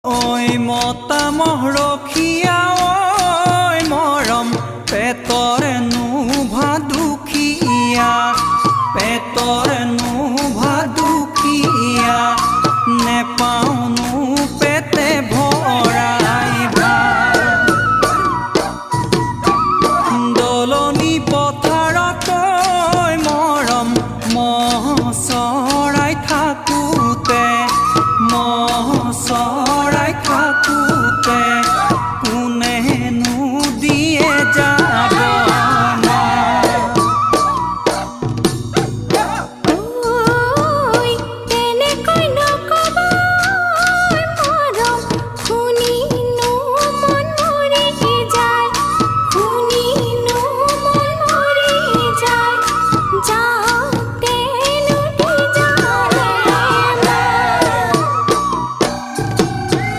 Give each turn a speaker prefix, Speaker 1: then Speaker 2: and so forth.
Speaker 1: ঐ মতা মহৰখীয়া ঐ মৰম পেটৰে নোভা দুখীয়া পেটৰে নোভা দুখীয়া নেপাওনো পেটে ভৰাই ভাত দলনি পথাৰত ঐ মৰম মহ চৰাই থাকোঁতে মহ চৰাই থাকোঁতে